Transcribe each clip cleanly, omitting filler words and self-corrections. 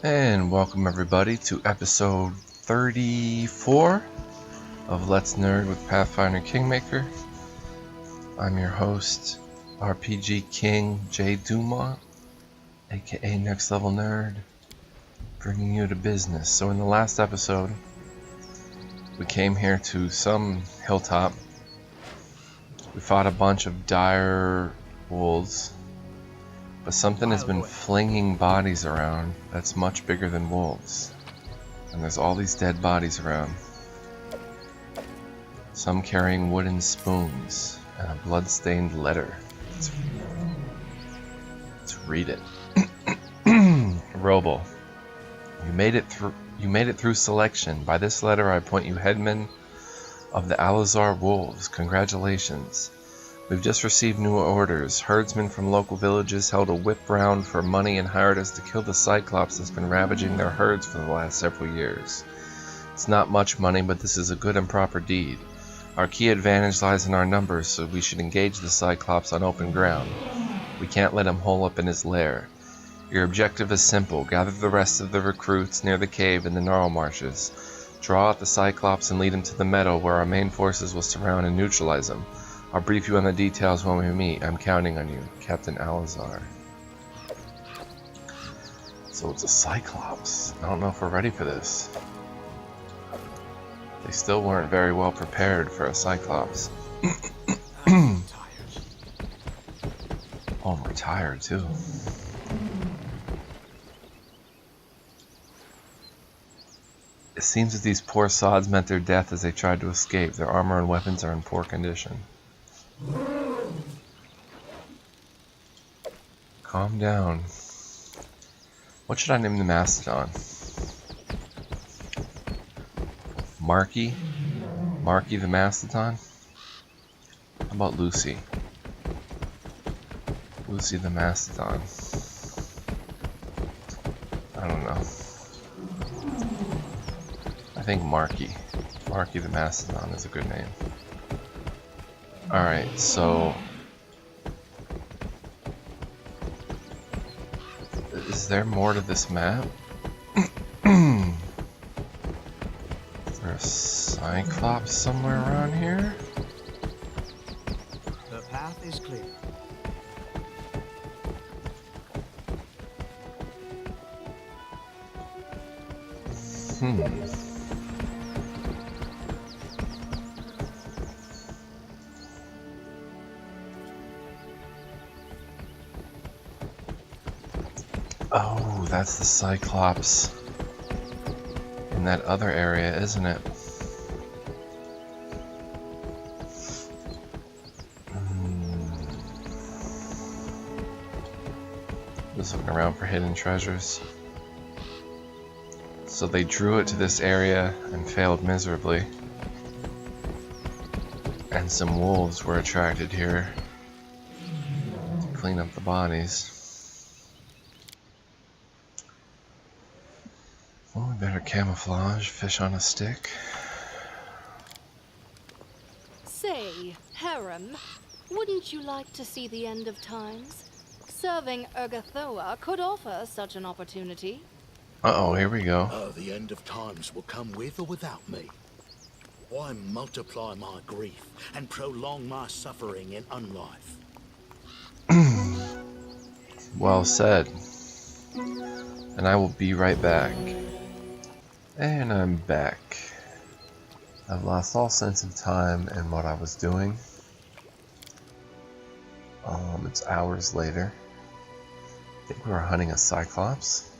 And welcome everybody to episode 34 of Let's Nerd with Pathfinder Kingmaker. I'm your host, RPG King J. Dumont, aka Next Level Nerd, bringing you to business. So in the last episode, we came here to some hilltop. We fought a bunch of dire wolves, but something has been flinging bodies around that's much bigger than wolves. And there's all these dead bodies around. Some carrying wooden spoons and a blood-stained letter. Let's read it. Robo, you made it through selection. By this letter I appoint you headman of the Alazar Wolves. Congratulations. We've just received new orders. Herdsmen from local villages held a whip round for money and hired us to kill the cyclops that's been ravaging their herds for the last several years. It's not much money, but this is a good and proper deed. Our key advantage lies in our numbers, so we should engage the cyclops on open ground. We can't let him hole up in his lair. Your objective is simple. Gather the rest of the recruits near the cave in the Gnarl Marshes. Draw out the cyclops and lead him to the meadow where our main forces will surround and neutralize him. I'll brief you on the details when we meet. I'm counting on you, Captain Alazar. So it's a cyclops. I don't know if we're ready for this. They still weren't very well prepared for a cyclops. Oh, we're tired too. It seems that these poor sods met their death as they tried to escape. Their armor and weapons are in poor condition. Calm down. What should I name the Mastodon? Marky? Marky the Mastodon? How about Lucy? Lucy the Mastodon. I don't know. I think Marky. Marky the Mastodon is a good name. Alright, so... is there more to this map? Is there a cyclops somewhere around here? The path is clear. Oh, that's the cyclops in that other area, isn't it? Just looking around for hidden treasures. So they drew it to this area and failed miserably. And some wolves were attracted here to clean up the bodies. Well, we better camouflage, fish on a stick. Say, Harem, wouldn't you like to see the end of times? Serving Urgathoa could offer such an opportunity. Uh-oh, here we go. The end of times will come with or without me. Why multiply my grief and prolong my suffering in unlife? Well said. And I will be right back. And I'm back. I've lost all sense of time and what I was doing. It's hours later. I think we were hunting a cyclops.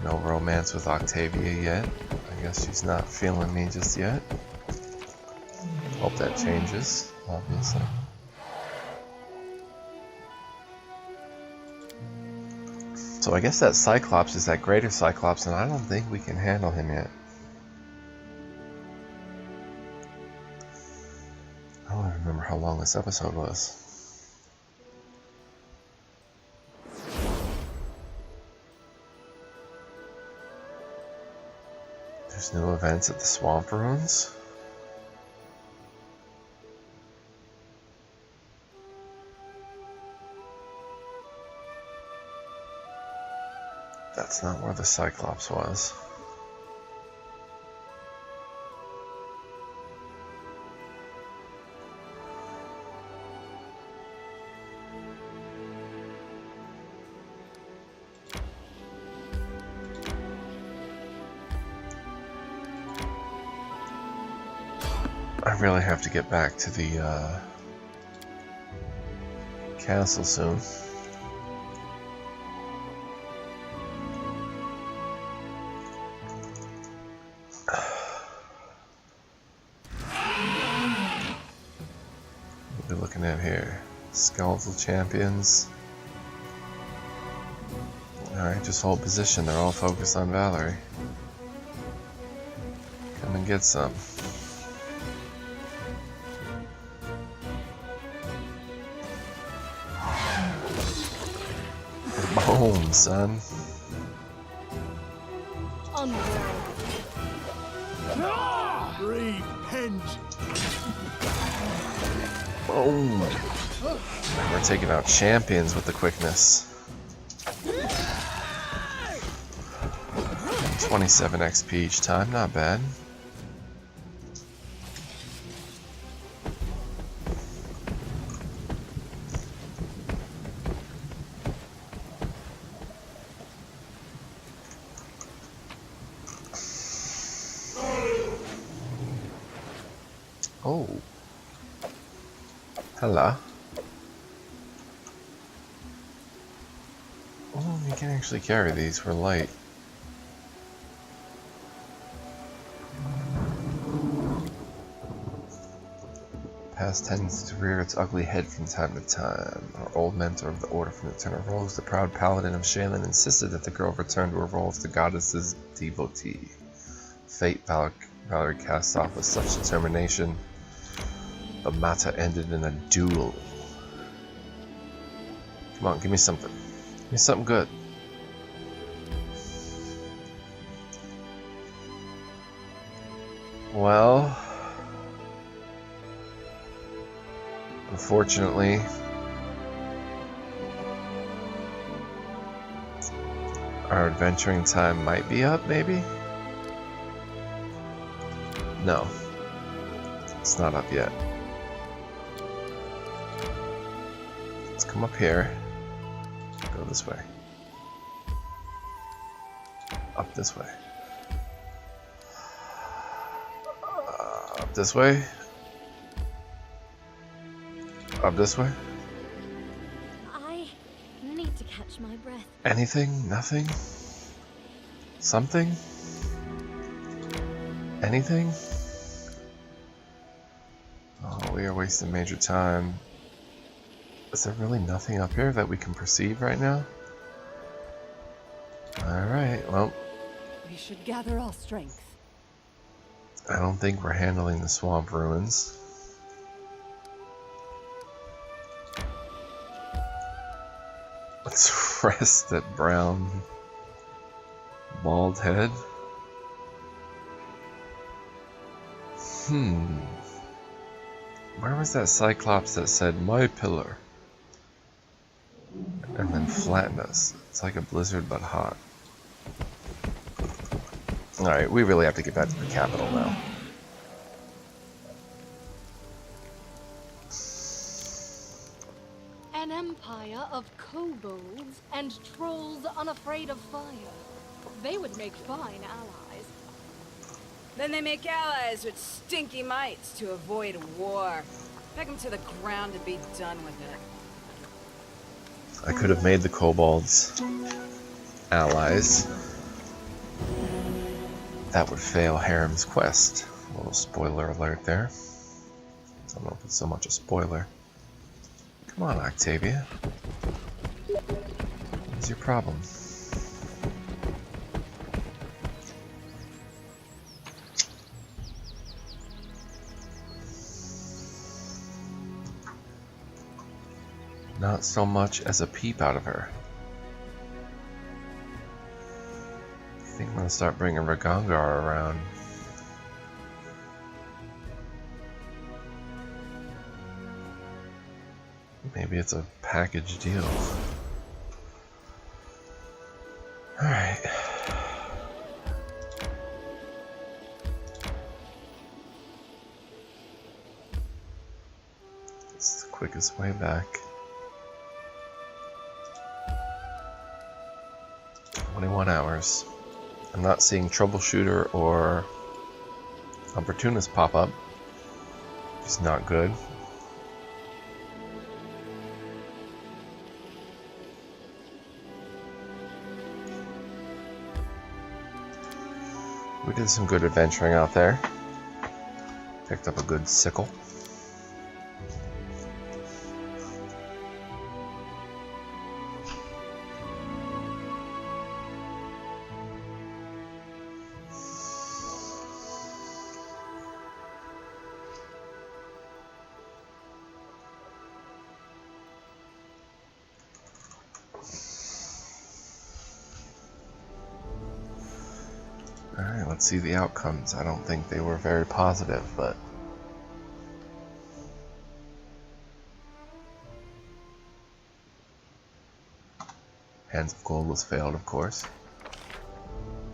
No romance with Octavia yet. I guess she's not feeling me just yet. Hope that changes, obviously. So I guess that cyclops is that greater cyclops, and I don't think we can handle him yet. I don't even remember how long this episode was. There's new events at the Swamp Ruins. That's not where the Cyclops was. I really have to get back to the castle soon. What are we looking at here? Skeletal champions. Alright, just hold position. They're all focused on Valerie. Come and get some. Boom, son. Repent. Boom. We're taking out champions with the quickness. 27 XP each time, not bad. Oh. Hello. Oh, you can actually carry these for light. Past tends to rear its ugly head from time to time. Our old mentor of the Order from the Eternal Rose, the proud paladin of Shaylin, insisted that the girl return to her role as the goddess's devotee. Fate Valerie cast off with such determination. The matter ended in a duel. Come on, give me something. Give me something good. Well, unfortunately, our adventuring time might be up, maybe? No, it's not up yet. Let's come up here. Go this way. Up this way. Up this way. Up this way. I need to catch my breath. Anything? Nothing? Something? Anything? Oh, we are wasting major time. Is there really nothing up here that we can perceive right now? Alright, well, We should gather our strength. I don't think we're handling the swamp ruins. Let's rest that brown bald head. Where was that cyclops that said, "My pillar"? And then flatten us. It's like a blizzard but hot. Alright, we really have to get back to the capital now. An empire of kobolds and trolls unafraid of fire. They would make fine allies. Then they make allies with stinky mites to avoid war. Peg them to the ground and be done with it. I could have made the kobolds allies. That would fail Harem's quest. A little spoiler alert there. I don't know if it's so much a spoiler. Come on, Octavia. What's your problem? Not so much as a peep out of her. I think I'm gonna start bringing Ragongar around. Maybe it's a package deal. Alright. It's the quickest way back. 21 hours. I'm not seeing troubleshooter or opportunist pop up. It's not good. We did some good adventuring out there. Picked up a good sickle. Alright, let's see the outcomes. I don't think they were very positive, but... Hands of Gold was failed, of course.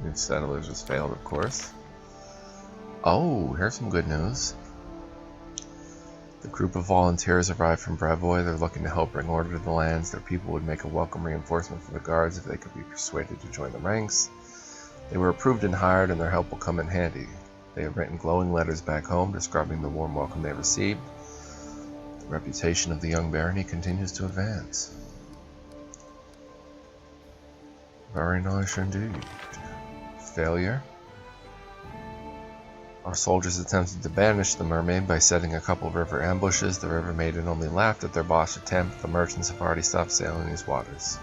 New Settlers was failed, of course. Oh, here's some good news. The group of volunteers arrived from Brevoy. They're looking to help bring order to the lands. Their people would make a welcome reinforcement for the guards if they could be persuaded to join the ranks. They were approved and hired, and their help will come in handy. They have written glowing letters back home describing the warm welcome they received. The reputation of the young barony continues to advance. Very nice indeed. Failure. Our soldiers attempted to banish the mermaid by setting a couple of river ambushes. The river maiden only laughed at their boss attempt. The merchants have already stopped sailing these waters.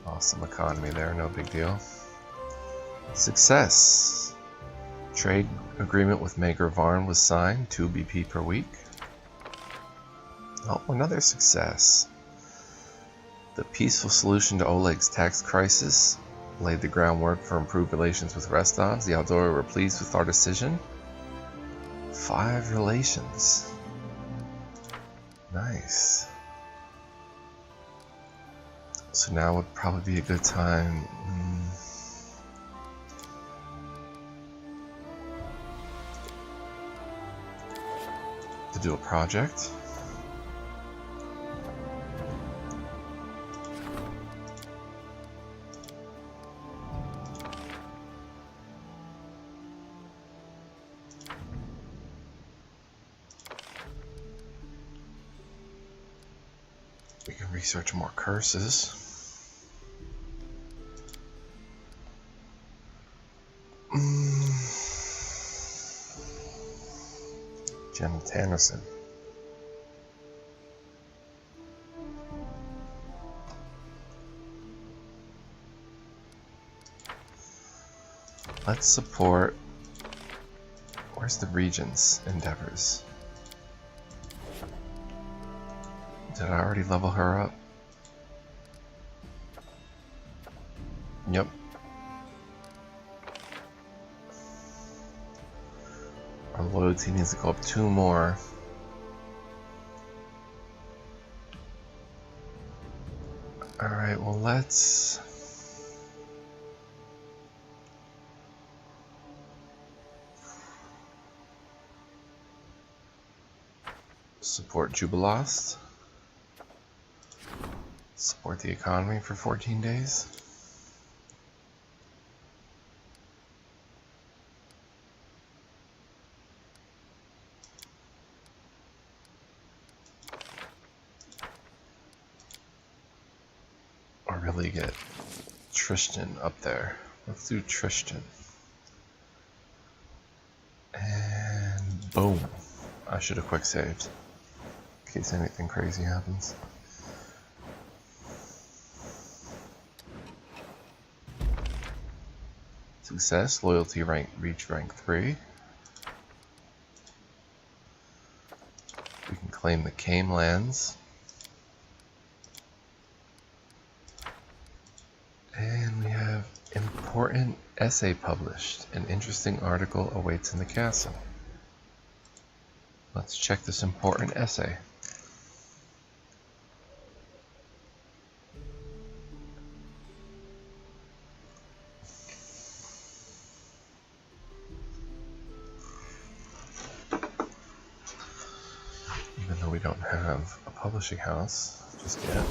Awesome economy there, no big deal. Success. Trade agreement with Maker Varn was signed, 2 BP per week. Oh, another success. The peaceful solution to Oleg's tax crisis laid the groundwork for improved relations with Restovs. The Eldora were pleased with our decision. 5 relations. Nice. So now would probably be a good time. To do a project. We can research more curses. General Tannerson. Let's support... Where's the Regent's endeavors? Did I already level her up? Yep. Our loyalty needs to go up 2 more. Alright, well let's... support Jubilost. Support the economy for 14 days. Or really get Tristan up there. Let's do Tristan. And boom. I should have quick saved in case anything crazy happens. Success, loyalty rank reached rank 3. We can claim the Kame lands. And we have important essay published. An interesting article awaits in the castle. Let's check this important essay. have a publishing house just yet.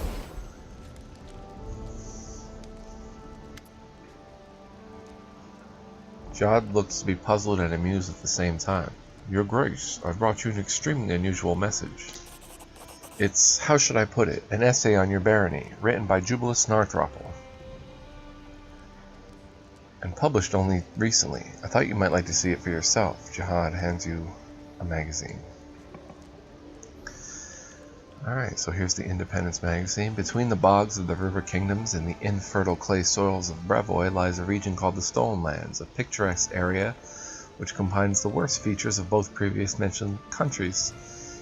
Jod looks to be puzzled and amused at the same time. Your Grace, I brought you an extremely unusual message. It's, how should I put it, an essay on your barony, written by Jubilus Narthropple. And published only recently. I thought you might like to see it for yourself. Jihad hands you a magazine. Alright, so here's the Independence magazine. Between the bogs of the River Kingdoms and the infertile clay soils of Brevoy lies a region called the Stolen Lands, a picturesque area which combines the worst features of both previous mentioned countries.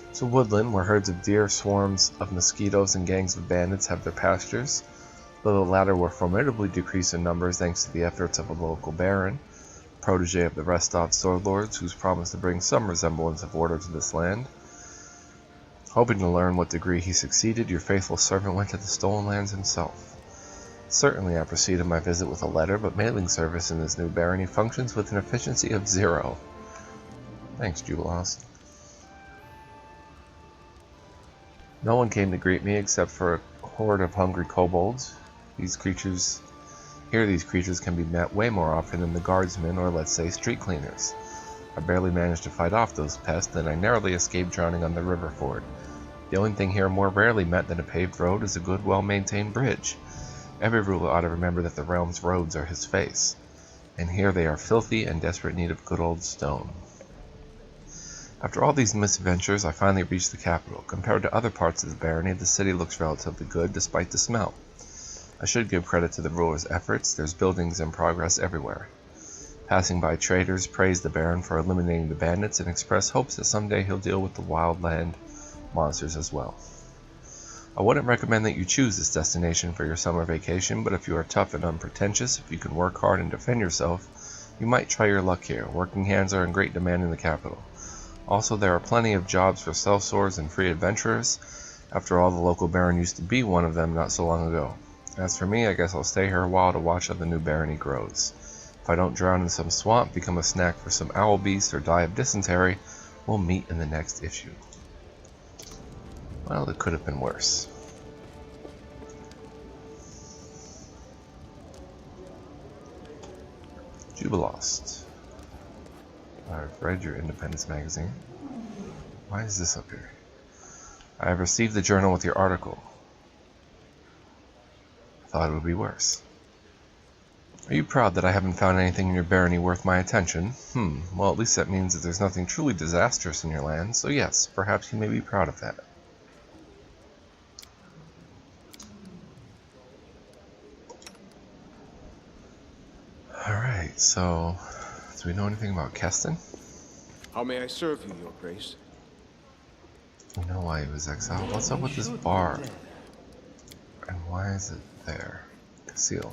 It's a woodland where herds of deer, swarms of mosquitoes, and gangs of bandits have their pastures, though the latter were formidably decreased in numbers thanks to the efforts of a local baron, protege of the Restov sword lords, who's promised to bring some resemblance of order to this land. Hoping to learn what degree he succeeded, your faithful servant went to the Stolen Lands himself. Certainly I proceeded my visit with a letter, but mailing service in this new barony functions with an efficiency of 0. Thanks, Jubilos. No one came to greet me except for a horde of hungry kobolds. These creatures can be met way more often than the guardsmen or, let's say, street cleaners. I barely managed to fight off those pests, and I narrowly escaped drowning on the river ford. The only thing here more rarely met than a paved road is a good, well-maintained bridge. Every ruler ought to remember that the realm's roads are his face, and here they are filthy and desperate need of good old stone. After all these misadventures, I finally reached the capital. Compared to other parts of the barony, the city looks relatively good despite the smell. I should give credit to the ruler's efforts. There's buildings in progress everywhere. Passing by traders praise the Baron for eliminating the bandits and express hopes that someday he'll deal with the wildland monsters as well. I wouldn't recommend that you choose this destination for your summer vacation, but if you are tough and unpretentious, if you can work hard and defend yourself, you might try your luck here. Working hands are in great demand in the capital. Also, there are plenty of jobs for sellswords and free adventurers. After all, the local Baron used to be one of them not so long ago. As for me, I guess I'll stay here a while to watch how the new barony grows. If I don't drown in some swamp, become a snack for some owl beast, or die of dysentery, we'll meet in the next issue. Well, it could have been worse. Jubilost. I've read your Independence magazine. Why is this up here? I have received the journal with your article. I thought it would be worse. Are you proud that I haven't found anything in your barony worth my attention? Well, at least that means that there's nothing truly disastrous in your land, so yes, perhaps you may be proud of that. Alright, so do we know anything about Keston? How may I serve you, Your Grace? We know why he was exiled. What's up with this bar? And why is it there? Casil.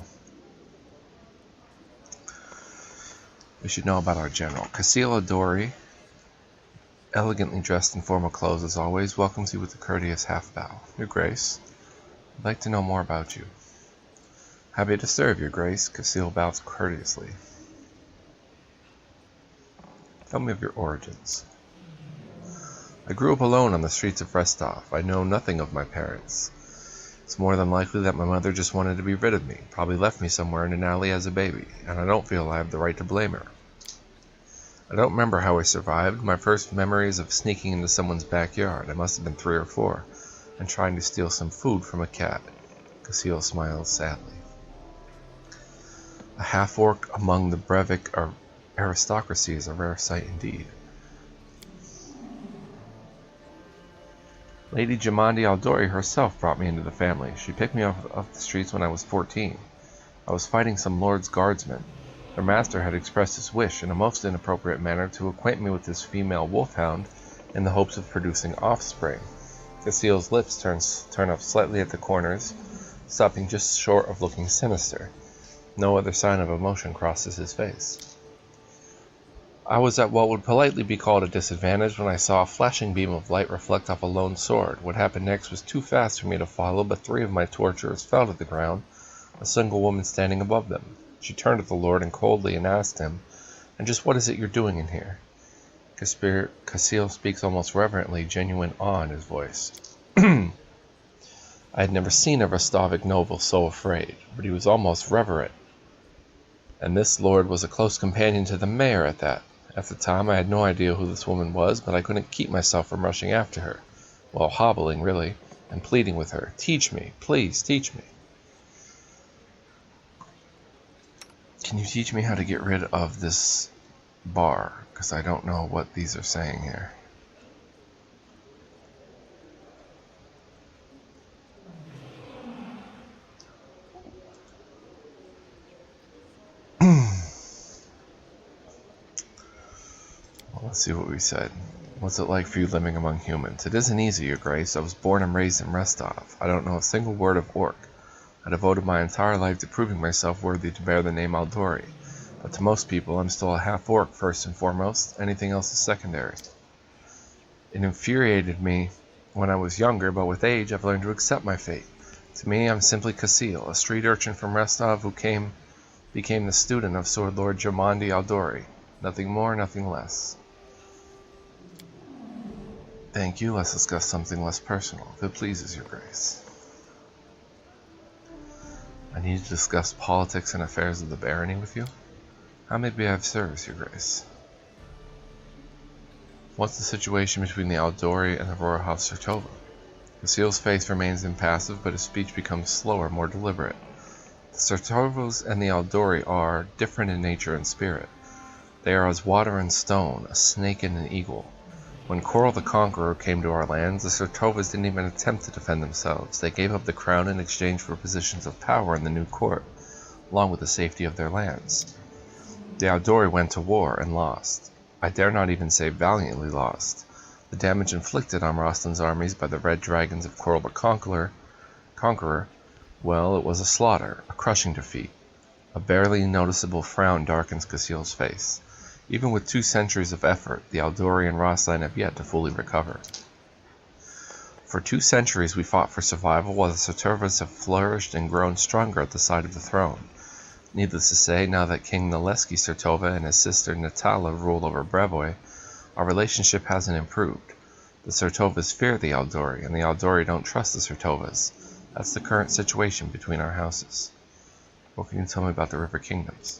We should know about our general. Casil Adori, elegantly dressed in formal clothes as always, welcomes you with a courteous half-bow. Your Grace, I'd like to know more about you. Happy to serve, Your Grace. Casil bows courteously. Tell me of your origins. I grew up alone on the streets of Restov. I know nothing of my parents. It's more than likely that my mother just wanted to be rid of me, probably left me somewhere in an alley as a baby, and I don't feel I have the right to blame her. I don't remember how I survived. My first memory is of sneaking into someone's backyard. I must have been 3 or 4, and trying to steal some food from a cat. Casil smiles sadly. A half-orc among the Brevik aristocracy is a rare sight indeed. Lady Jamandi Aldori herself brought me into the family. She picked me up off the streets when I was 14. I was fighting some lord's guardsmen. Their master had expressed his wish in a most inappropriate manner to acquaint me with this female wolfhound in the hopes of producing offspring. Casil's lips turn up slightly at the corners, stopping just short of looking sinister. No other sign of emotion crosses his face. I was at what would politely be called a disadvantage when I saw a flashing beam of light reflect off a lone sword. What happened next was too fast for me to follow, but 3 of my torturers fell to the ground, a single woman standing above them. She turned to the Lord and coldly asked him, "And just what is it you're doing in here?" Casil speaks almost reverently, genuine awe in his voice. I had never seen a Restovic noble so afraid, but he was almost reverent. And this lord was a close companion to the mayor at that. At the time, I had no idea who this woman was, but I couldn't keep myself from rushing after her. Well, hobbling, really, and pleading with her. Teach me, please, teach me. Can you teach me how to get rid of this bar? Because I don't know what these are saying here. Let's see what we said. What's it like for you living among humans? It isn't easy, Your Grace. I was born and raised in Restov. I don't know a single word of Orc. I devoted my entire life to proving myself worthy to bear the name Aldori. But to most people, I'm still a half-Orc first and foremost. Anything else is secondary. It infuriated me when I was younger, but with age, I've learned to accept my fate. To me, I'm simply Casil, a street urchin from Restov who became the student of Sword Lord Jomandi Aldori. Nothing more, nothing less. Thank you. Let's discuss something less personal, if it pleases Your Grace. I need to discuss politics and affairs of the barony with you. How may I have service, Your Grace? What's the situation between the Aldori and the Rorahov Sertova? Casil's face remains impassive, but his speech becomes slower, more deliberate. The Sertovas and the Aldori are different in nature and spirit. They are as water and stone, a snake and an eagle. When Coral the Conqueror came to our lands, the Sertovas didn't even attempt to defend themselves. They gave up the crown in exchange for positions of power in the new court, along with the safety of their lands. The Aldori went to war and lost. I dare not even say valiantly lost. The damage inflicted on Roslin's armies by the Red Dragons of Coral the Conqueror, well, it was a slaughter, a crushing defeat. A barely noticeable frown darkens Casil's face. Even with 2 centuries of effort, the Aldori and Rosline have yet to fully recover. For 2 centuries we fought for survival, while the Sertovas have flourished and grown stronger at the side of the throne. Needless to say, now that King Naleski Sertova and his sister Natala rule over Brevoy, our relationship hasn't improved. The Sertovas fear the Aldori, and the Aldori don't trust the Sertovas. That's the current situation between our houses. What can you tell me about the River Kingdoms?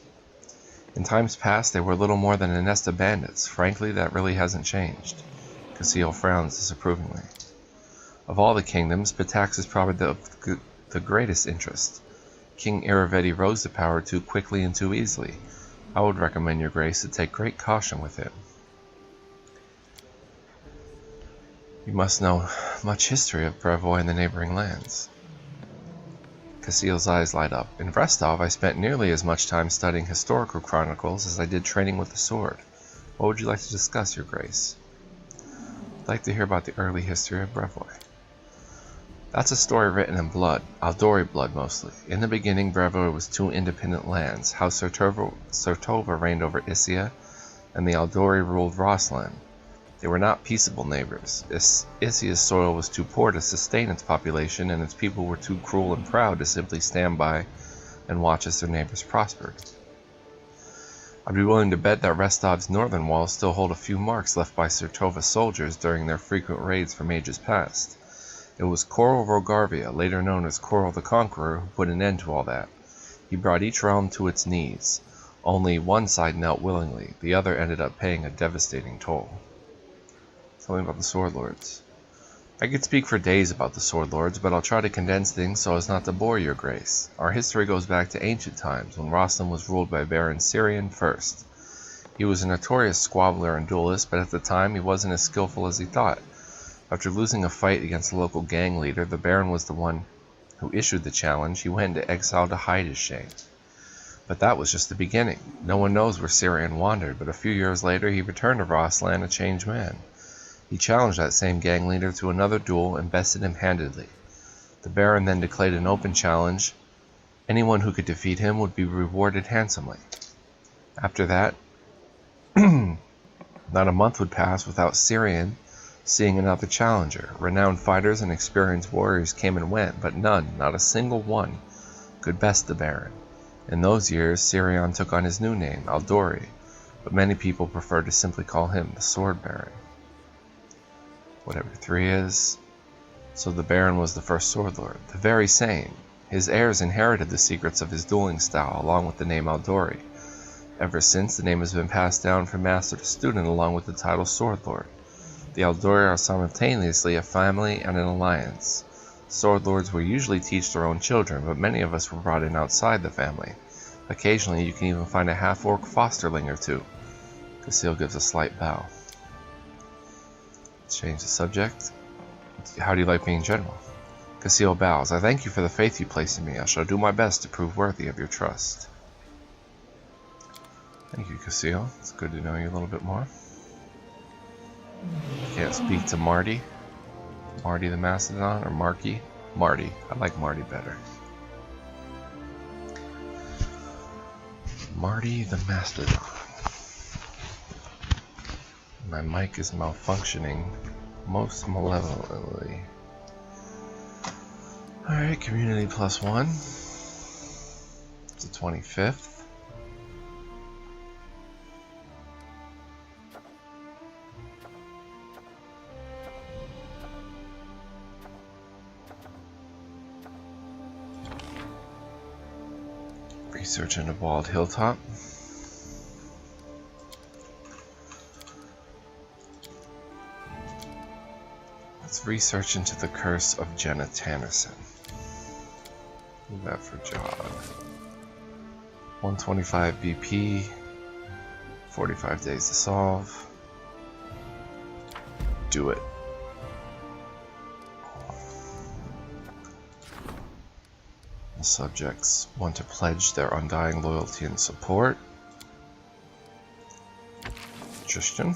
In times past, they were little more than a nest of bandits. Frankly, that really hasn't changed. Casil frowns disapprovingly. Of all the kingdoms, Pitax is probably the greatest interest. King Iravedi rose to power too quickly and too easily. I would recommend Your Grace to take great caution with him. You must know much history of Brevoy and the neighboring lands. Casil's eyes light up. In Restov, I spent nearly as much time studying historical chronicles as I did training with the sword. What would you like to discuss, Your Grace? I'd like to hear about the early history of Brevoy. That's a story written in blood, Aldori blood mostly. In the beginning, Brevoy was 2 independent lands. House Sertova reigned over Issia, and the Aldori ruled Roslan. They were not peaceable neighbors. Issia's soil was too poor to sustain its population, and its people were too cruel and proud to simply stand by and watch as their neighbors prospered. I'd be willing to bet that Restov's northern walls still hold a few marks left by Sertova soldiers during their frequent raids from ages past. It was Coral Rogarvia, later known as Coral the Conqueror, who put an end to all that. He brought each realm to its knees. Only one side knelt willingly, the other ended up paying a devastating toll. Tell me about the Sword Lords. I could speak for days about the Sword Lords, but I'll try to condense things so as not to bore Your Grace. Our history goes back to ancient times, when Rostam was ruled by Baron Syrian first. He was a notorious squabbler and duelist, but at the time he wasn't as skillful as he thought. After losing a fight against a local gang leader, the Baron was the one who issued the challenge. He went into exile to hide his shame. But that was just the beginning. No one knows where Syrian wandered, but a few years later he returned to Roslan a changed man. He challenged that same gang leader to another duel and bested him handedly. The Baron then declared an open challenge. Anyone who could defeat him would be rewarded handsomely. After that, not a month would pass without Syrian seeing another challenger. Renowned fighters and experienced warriors came and went, but none, not a single one, could best the Baron. In those years, Syrian took on his new name, Aldori, but many people prefer to simply call him the Sword Baron. Whatever 3 is. So the Baron was the first sword lord. The very same. His heirs inherited the secrets of his dueling style along with the name Aldori. Ever since, the name has been passed down from master to student along with the title sword lord. The Aldori are simultaneously a family and an alliance. Sword lords will usually teach their own children, but many of us were brought in outside the family. Occasionally, you can even find a half-orc fosterling or two. Casil gives a slight bow. Let's change the subject. How do you like being general? Casil bows. I thank you for the faith you place in me. I shall do my best to prove worthy of your trust. Thank you, Casil. It's good to know you a little bit more. Can't speak to Marty. Marty the Mastodon or Marky? Marty. I like Marty better. Marty the Mastodon. My mic is malfunctioning most malevolently. Alright, community +1. It's the 25th. Research into Bald Hilltop. Let's research into the curse of Jenna Tannerson. Do that for job. 125 BP, 45 days to solve. Do it. The subjects want to pledge their undying loyalty and support. Tristan.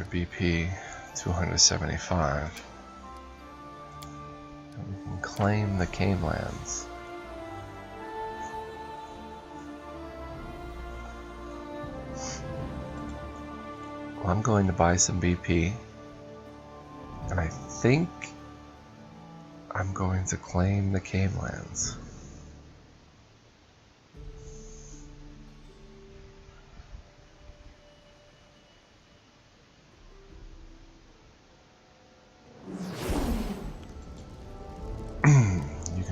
BP 275. And we can claim the Cane Lands. Well, I'm going to buy some BP, and I think I'm going to claim the Cane Lands.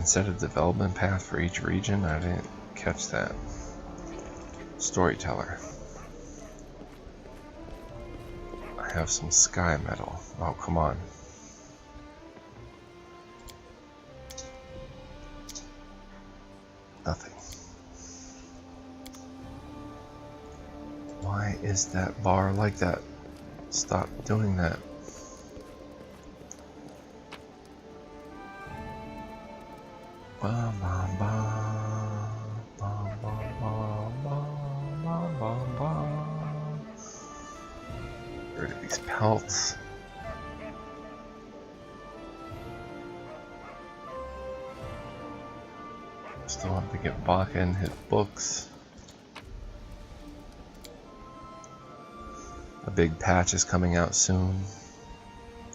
Set a development path for each region. I didn't catch that. Storyteller. I have some sky metal. Oh, come on. Nothing. Why is that bar like that? Stop doing that. Get rid of these pelts. Still have to get Baka and his books. A big patch is coming out soon,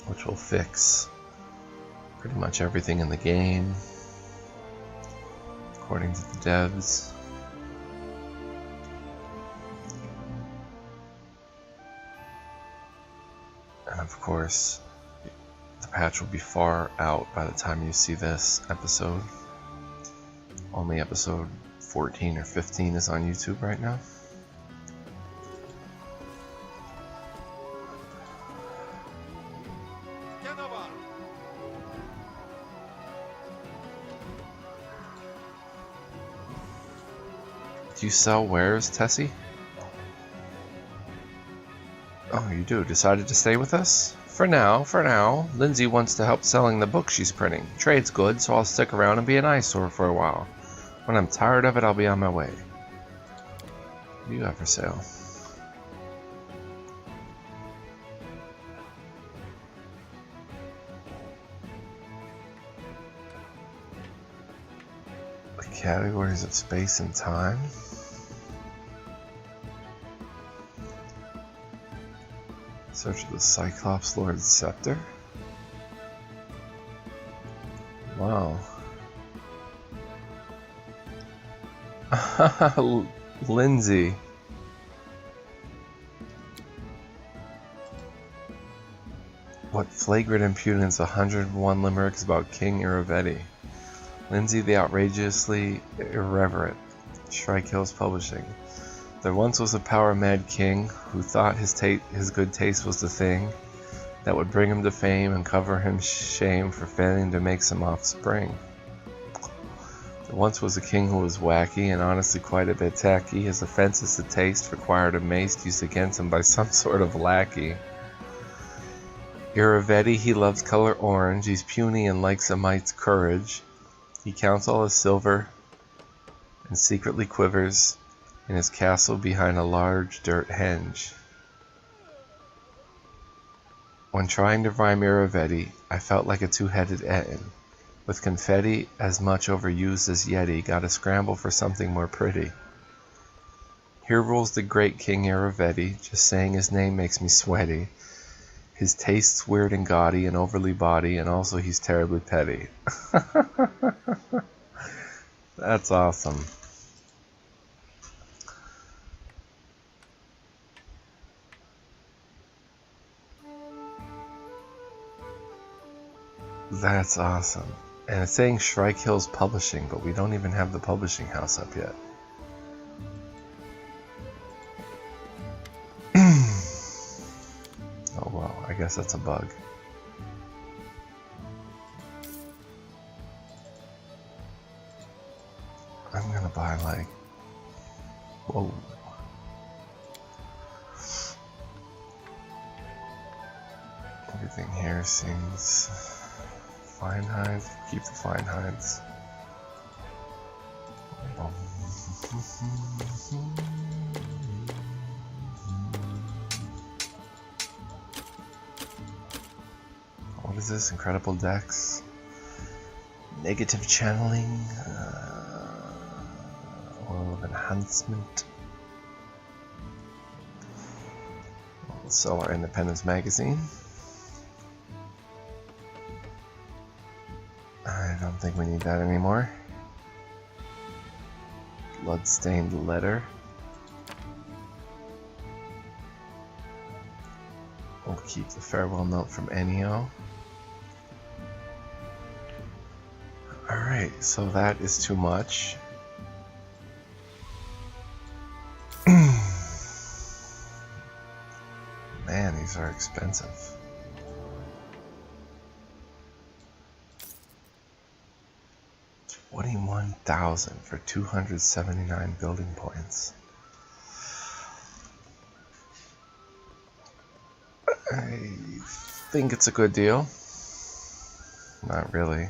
which will fix pretty much everything in the game, according to the devs. And of course, the patch will be far out by the time you see this episode. Only episode 14 or 15 is on YouTube right now. Do you sell wares, Tessie? Oh, you do. Decided to stay with us? For now. Lindsay wants to help selling the book she's printing. Trade's good, so I'll stick around and be an eyesore for a while. When I'm tired of it, I'll be on my way. What do you have for sale? The categories of space and time? Search of the Cyclops Lord's Scepter. wow. Lindsay. What flagrant impudence, 101 limericks about King Iravetti. Lindsay the outrageously irreverent. Shrike Hills Publishing. There once was a power-mad king who thought his good taste was the thing that would bring him to fame and cover him shame for failing to make some offspring. There once was a king who was wacky and honestly quite a bit tacky. His offenses to taste required a mace used against him by some sort of lackey. Iravetti, he loves color orange. He's puny and likes a mite's courage. He counts all his silver and secretly quivers in his castle behind a large dirt henge. When trying to rhyme Iravetti, I felt like a two-headed Etin. With confetti as much overused as Yeti, gotta scramble for something more pretty. Here rules the great King Iravetti, just saying his name makes me sweaty. His taste's weird and gaudy and overly bawdy, and also he's terribly petty. That's awesome. That's awesome. And it's saying Shrike Hills Publishing, but we don't even have the publishing house up yet. Oh well, I guess that's a bug. I'm gonna buy like... Whoa. Everything here seems... Fine hides, keep the fine hides. What is this? Incredible Dex? Negative channeling? Oil of enhancement? We'll sell our Independence magazine. I don't think we need that anymore. Bloodstained letter. We'll keep the farewell note from Ennio. Alright, so that is too much. Man, these are expensive. $21,000 for 279 building points. I think it's a good deal. Not really.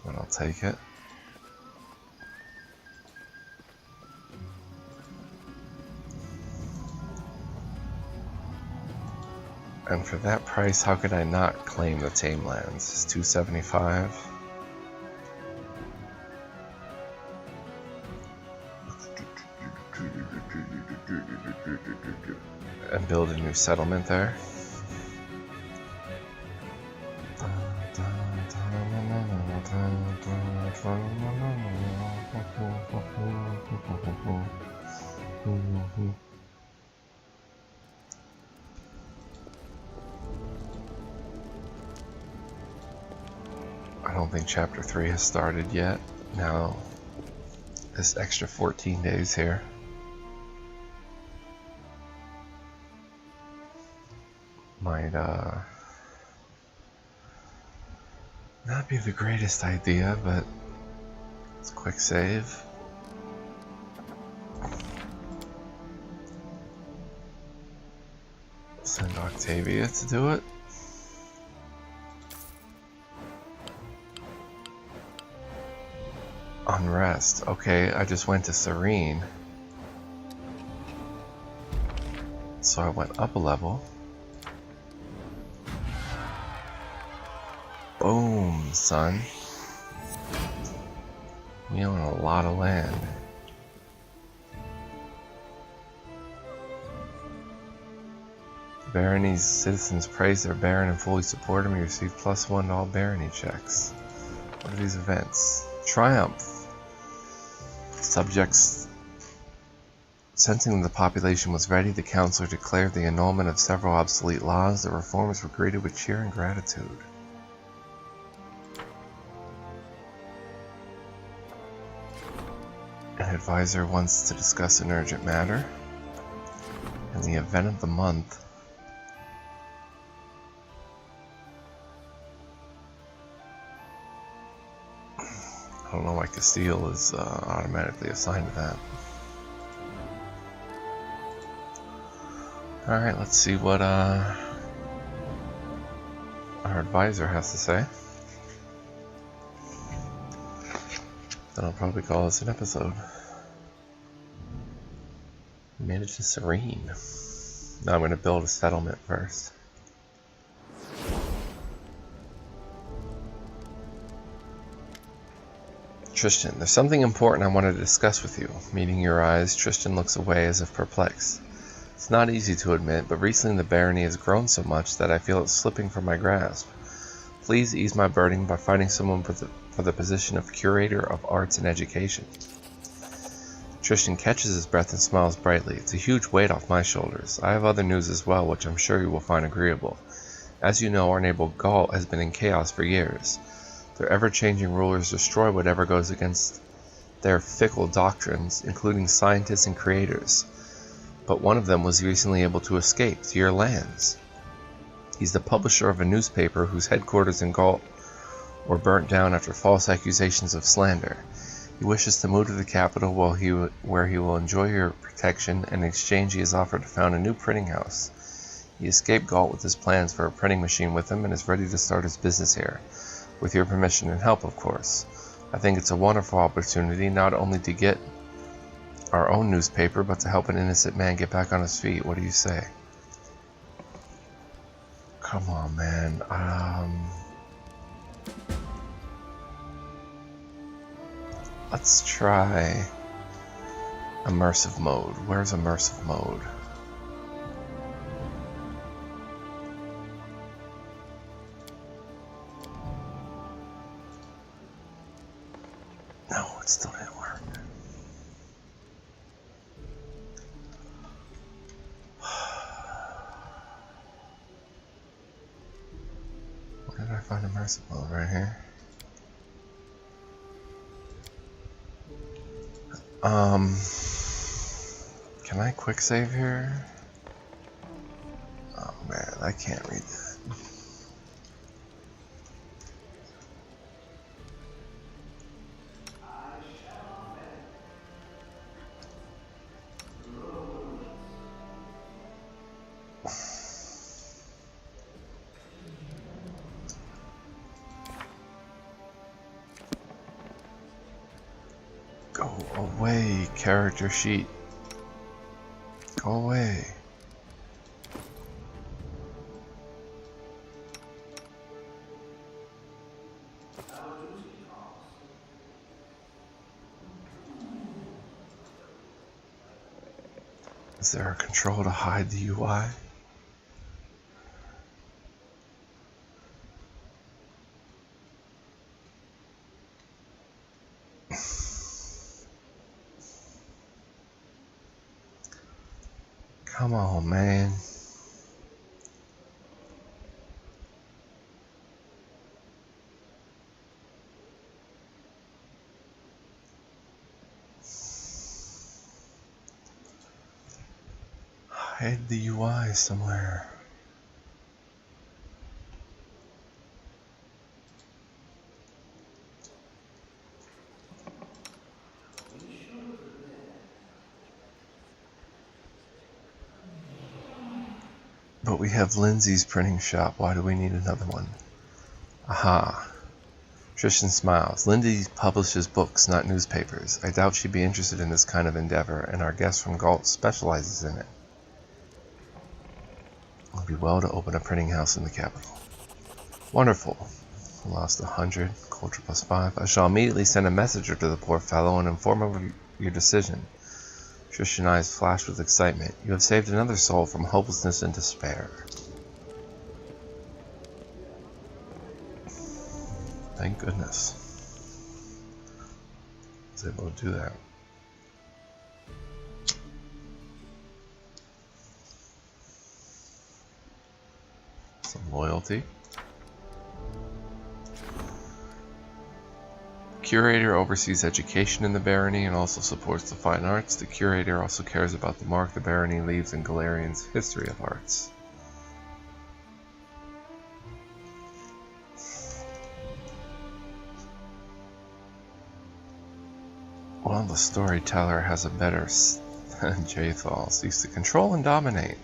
But I'll take it. And for that price, how could I not claim the Tame Lands? It's $275. And build a new settlement there. I don't think chapter 3 has started yet. Now, this extra 14 days here. Might not be the greatest idea, but it's a quick save. Send Octavia to do it. Unrest. Okay, I just went to Serene. So I went up a level. Boom, son. We own a lot of land. Barony's citizens praise their baron and fully support him. You receive +1 to all barony checks. What are these events? Triumph. Subjects. Sensing the population was ready, the councillor declared the annulment of several obsolete laws. The reformers were greeted with cheer and gratitude. An advisor wants to discuss an urgent matter. And the event of the month. I don't know why Castile is automatically assigned to that. Alright, let's see what our advisor has to say. Then I'll probably call this an episode. We made it to Serene. Now I'm going to build a settlement first. Tristan, there's something important I wanted to discuss with you. Meeting your eyes, Tristan looks away as if perplexed. It's not easy to admit, but recently the barony has grown so much that I feel it's slipping from my grasp. Please ease my burden by finding someone for the position of Curator of Arts and Education. Tristan catches his breath and smiles brightly. It's a huge weight off my shoulders. I have other news as well, which I'm sure you will find agreeable. As you know, our neighbor Gaul has been in chaos for years. Their ever-changing rulers destroy whatever goes against their fickle doctrines, including scientists and creators. But one of them was recently able to escape to your lands. He's the publisher of a newspaper whose headquarters in Gaul were burnt down after false accusations of slander. He wishes to move to the capital where he will enjoy your protection, and in exchange he has offered to found a new printing house. He escaped Gaul with his plans for a printing machine with him and is ready to start his business here. With your permission and help, of course. I think it's a wonderful opportunity not only to get our own newspaper, but to help an innocent man get back on his feet. What do you say? Come on, man. Let's try immersive mode. Where's immersive mode? No, it still didn't work. Where did I find immersive mode? Right here. Can I quick save here? Oh man, I can't read that. Go away, character sheet. Go away. Is there a control to hide the UI? Come on, man. Hide the UI somewhere. But we have Lindsay's printing shop. Why do we need another one? Aha. Tristan smiles. Lindsay publishes books, not newspapers. I doubt she'd be interested in this kind of endeavor, and our guest from Galt specializes in it. It would be well to open a printing house in the capital. Wonderful. Lost 100. Culture +5. I shall immediately send a messenger to the poor fellow and inform him of your decision. Tristan eyes flashed with excitement. You have saved another soul from hopelessness and despair. Thank goodness. I was able to do that. Some loyalty. Curator oversees education in the barony and also supports the fine arts. The curator also cares about the mark the barony leaves in Galarian's history of arts. Well, the storyteller has a better Jathal seeks to control and dominate.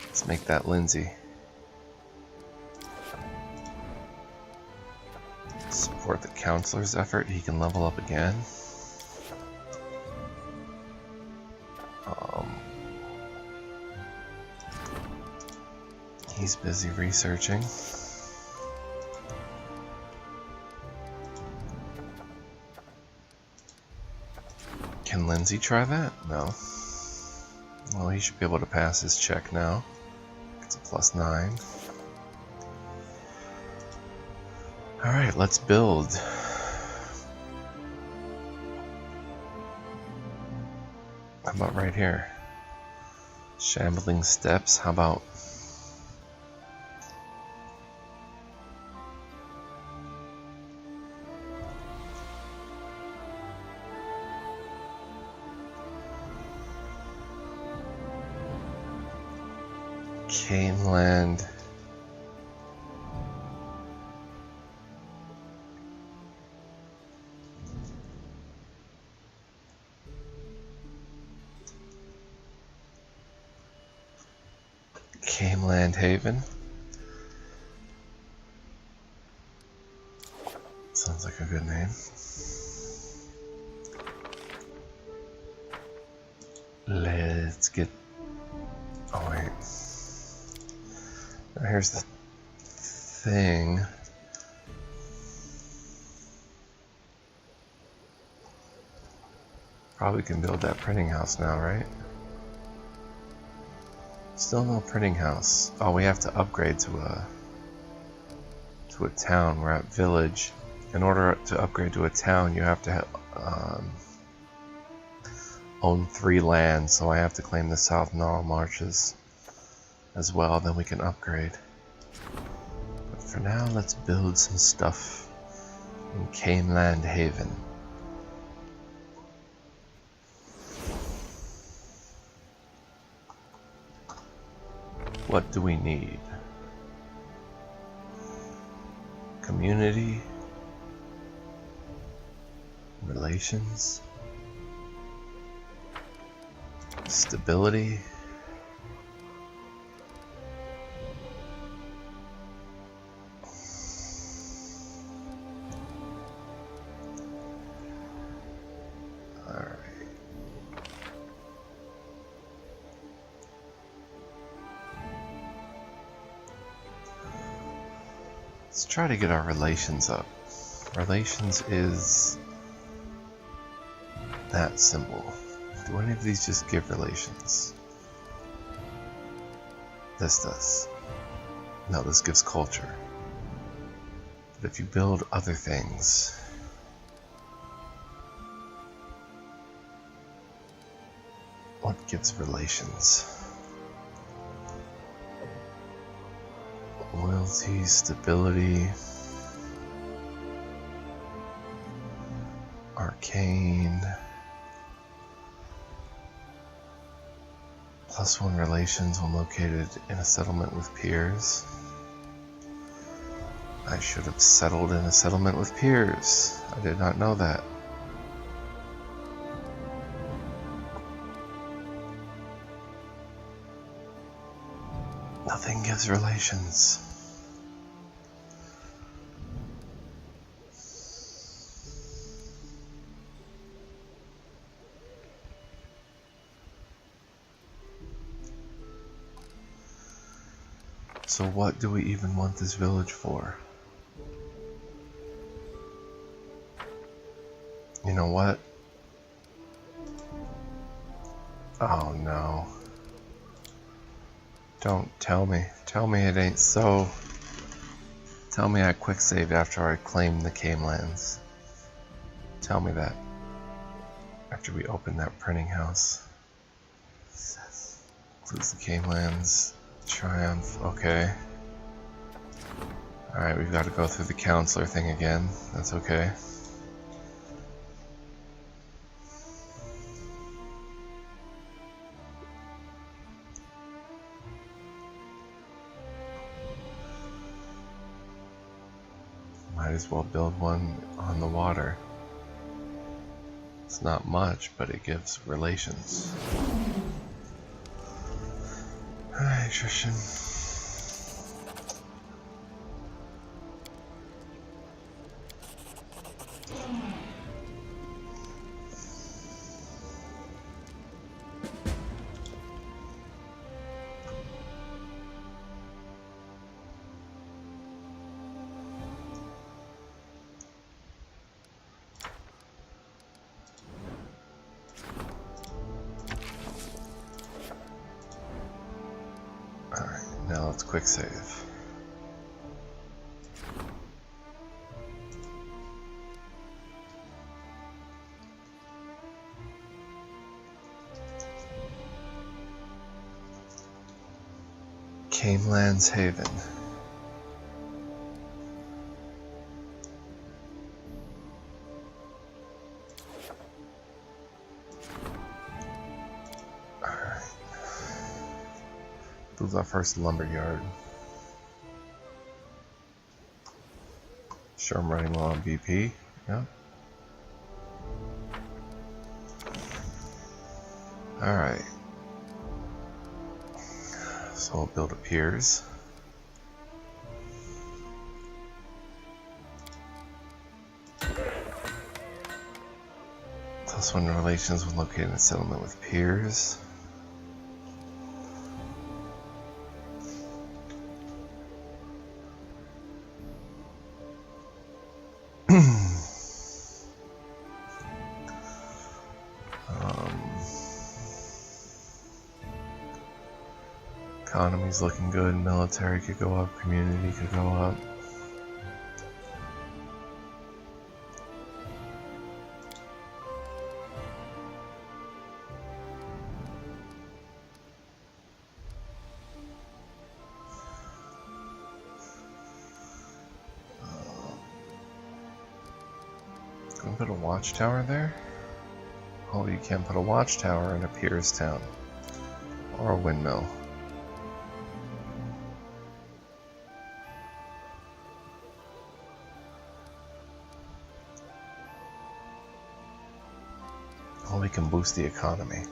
Let's make that Lindsay. Support the counselor's effort. He can level up again. He's busy researching. Can Lindsay try that? No. Well, he should be able to pass his check now. It's a +9. Alright, let's build. How about right here? Shambling steps, how about? Caneland. Caneland Haven. Sounds like a good name. Let's get... Oh wait. Now here's the thing. Probably can build that printing house now, right? Still no printing house. Oh, we have to upgrade to a town. We're at village. In order to upgrade to a town, you have to own 3 lands. So I have to claim the South Gnarl Marches as well. Then we can upgrade. But for now, let's build some stuff in Caneland Haven. What do we need? Community, relations, stability, let's try to get our relations up. Relations is that symbol. Do any of these just give relations? This does. No, this gives culture. But if you build other things, what gives relations? Loyalty, stability, arcane, +1 relations when located in a settlement with peers. I should have settled in a settlement with peers. I did not know that. Nothing gives relations. So what do we even want this village for? You know what? Oh no. Don't tell me. Tell me it ain't so. Tell me I quick saved after I claimed the Camelands. Tell me that. After we opened that printing house. Includes the Camelands. Triumph. Okay. Alright, we've got to go through the counselor thing again. That's okay. Might as well build one on the water. It's not much, but it gives relations. Alright, Trishan. Alright, now let's quick save. Camelands Haven. Alright. This is our first lumberyard. Sure, I'm running low on BP. Yeah. Alright. So we'll build a piers. +1 relations when located in a settlement with piers. Economy's looking good, military could go up, community could go up. Can we put a watchtower there? Oh, you can't put a watchtower in a piers town. Or a windmill. Well, we can boost the economy.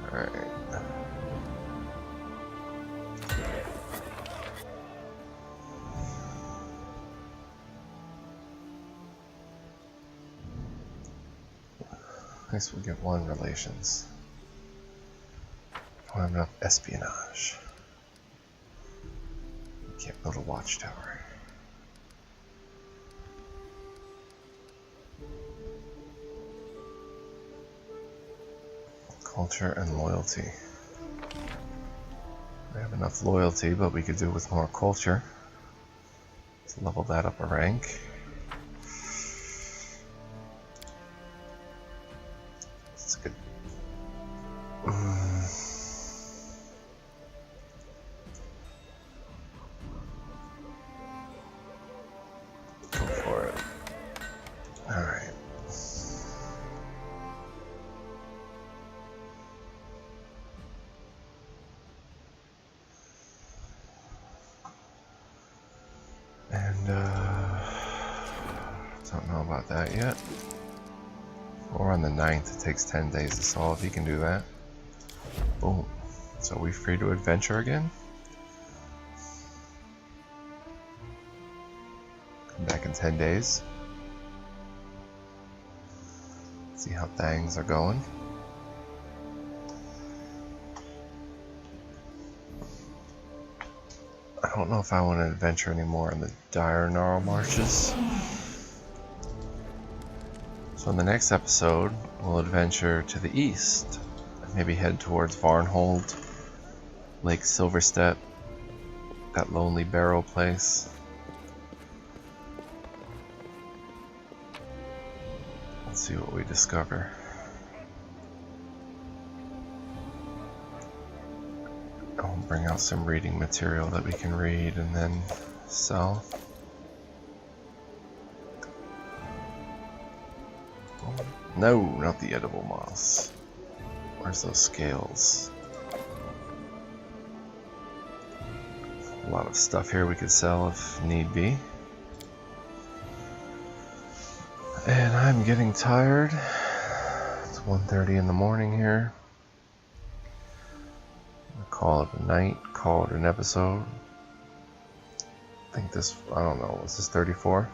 Alright. I guess we'll get 1 relations. Don't have enough espionage. We can't build a watchtower. Culture and loyalty. We have enough loyalty, but we could do with more culture. Let's level that up a rank. That's good. Go for it. Alright. And, don't know about that yet. We're on the 9th, it takes 10 days to solve, he can do that. Boom. So are we free to adventure again? Come back in 10 days. See how things are going. I don't know if I want to adventure anymore in the dire gnarl marshes. So in the next episode, we'll adventure to the east. Maybe head towards Varnhold, Lake Silverstep, that lonely barrow place. Let's see what we discover. I'll bring out some reading material that we can read and then sell. No, not the edible moss. Where's those scales? A lot of stuff here we could sell if need be. And I'm getting tired. It's 1:30 in the morning here. I'll call it a night, call it an episode. I think this, I don't know, was this 34?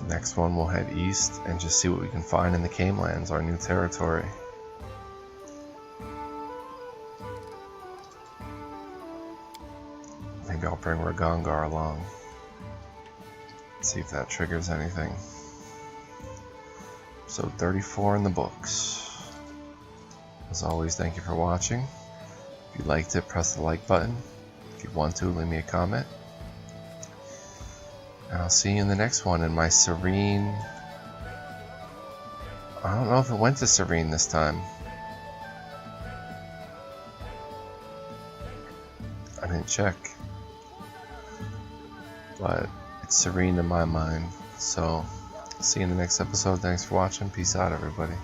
Next one, we'll head east and just see what we can find in the Camelands, our new territory. Maybe I'll bring Ragongar along. See if that triggers anything. Episode 34 in the books. As always, thank you for watching. If you liked it, press the like button. If you want to, leave me a comment. And I'll see you in the next one in my Serene... I don't know if it went to Serene this time. I didn't check. But it's Serene in my mind. So, see you in the next episode. Thanks for watching. Peace out, everybody.